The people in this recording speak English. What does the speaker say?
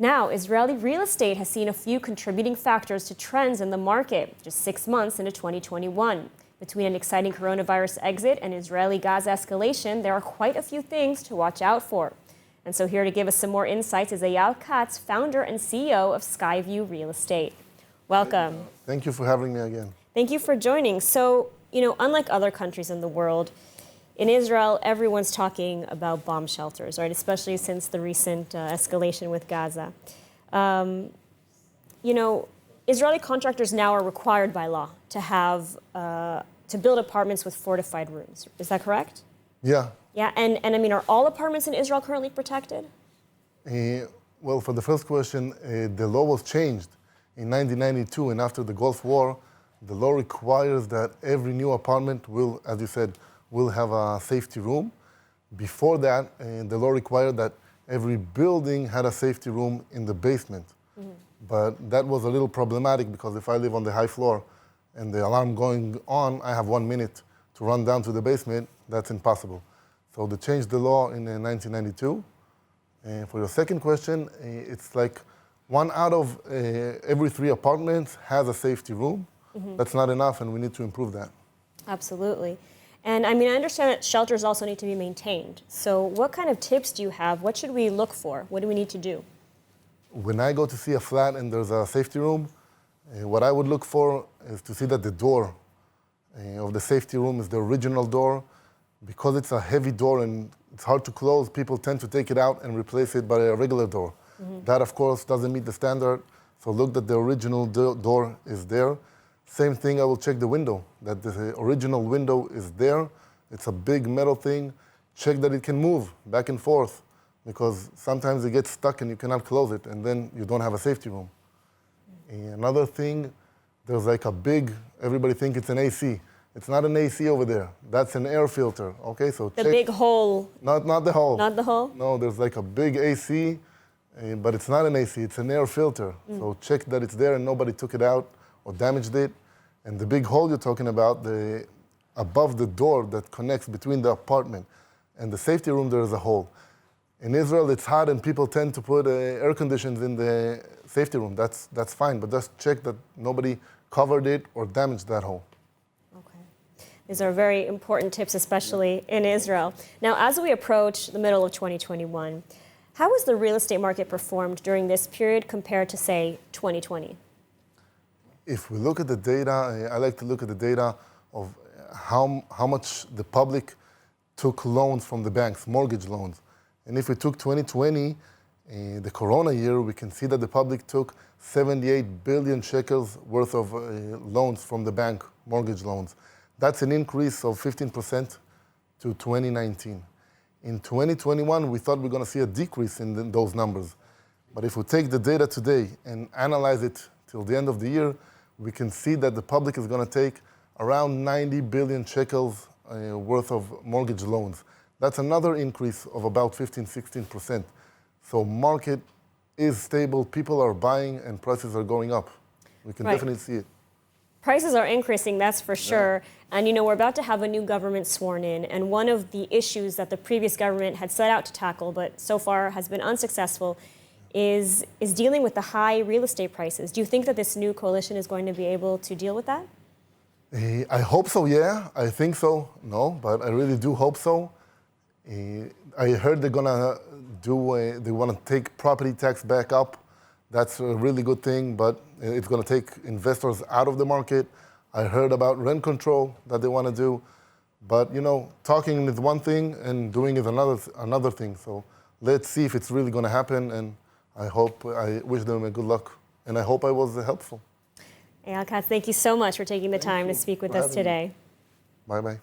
Now, Israeli real estate has seen a few contributing factors to trends in the market, just 6 months into 2021. Between an exciting coronavirus exit and Israeli-Gaza escalation, there are quite a few things to watch out for. And so here to give us some more insights is Eyal Katz, founder and CEO of Skyview Real Estate. Welcome. Thank you for having me again. Thank you for joining. So, unlike other countries in the world, in Israel, everyone's talking about bomb shelters, right? Especially since the recent escalation with Gaza. Israeli contractors now are required by law to have to build apartments with fortified rooms. Is that correct? Yeah. Yeah, and I mean, are all apartments in Israel currently protected? Well, for the first question, the law was changed in 1992, and after the Gulf War, the law requires that every new apartment will, as you said, will have a safety room. Before that, the law required that every building had a safety room in the basement. Mm-hmm. But that was a little problematic because if I live on the high floor and the alarm going on, I have 1 minute to run down to the basement. That's impossible. So they changed the law in 1992. And for your second question, it's like 1 out of every 3 apartments has a safety room. Mm-hmm. That's not enough, and we need to improve that. Absolutely. And I mean, I understand that shelters also need to be maintained. So what kind of tips do you have? What should we look for? What do we need to do? When I go to see a flat and there's a safety room, what I would look for is to see that the door of the safety room is the original door. Because it's a heavy door and it's hard to close, people tend to take it out and replace it by a regular door. Mm-hmm. That, of course, doesn't meet the standard. So look that the original door is there. Same thing, I will check the window, that the original window is there. It's a big metal thing. Check that it can move back and forth, because sometimes it gets stuck and you cannot close it, and then you don't have a safety room. Mm-hmm. Another thing, there's like a big, everybody thinks it's an AC. It's not an AC over there. That's an air filter, okay? So the big hole. Not the hole. Not the hole? No, there's like a big AC, but it's not an AC, it's an air filter. Mm. So check that it's there and nobody took it out or damaged it. And the big hole you're talking about, above the door that connects between the apartment and the safety room, there is a hole. In Israel, it's hot and people tend to put air conditioners in the safety room. That's fine, but just check that nobody covered it or damaged that hole. These are very important tips, especially in Israel. Now, as we approach the middle of 2021, how has the real estate market performed during this period compared to, say, 2020? If we look at the data, I like to look at the data of how much the public took loans from the banks, mortgage loans. And if we took 2020, the corona year, we can see that the public took 78 billion shekels worth of loans from the bank, mortgage loans. That's an increase of 15% to 2019. In 2021, we thought we were going to see a decrease in those numbers. But if we take the data today and analyze it till the end of the year, we can see that the public is going to take around 90 billion shekels worth of mortgage loans. That's another increase of about 16%. So market is stable, people are buying, and prices are going up. We can definitely see it. Prices are increasing, that's for sure. Yeah. And we're about to have a new government sworn in. And one of the issues that the previous government had set out to tackle, but so far has been unsuccessful, is dealing with the high real estate prices. Do you think that this new coalition is going to be able to deal with that? I hope so, yeah. I think so. No, but I really do hope so. I heard they're going to they want to take property tax back up. That's a really good thing, but it's going to take investors out of the market. I heard about rent control that they want to do. But, talking is one thing and doing is another thing. So let's see if it's really going to happen. And I wish them a good luck. And I hope I was helpful. Eyal Katz, thank you so much for taking the time to speak with us today. Bye-bye.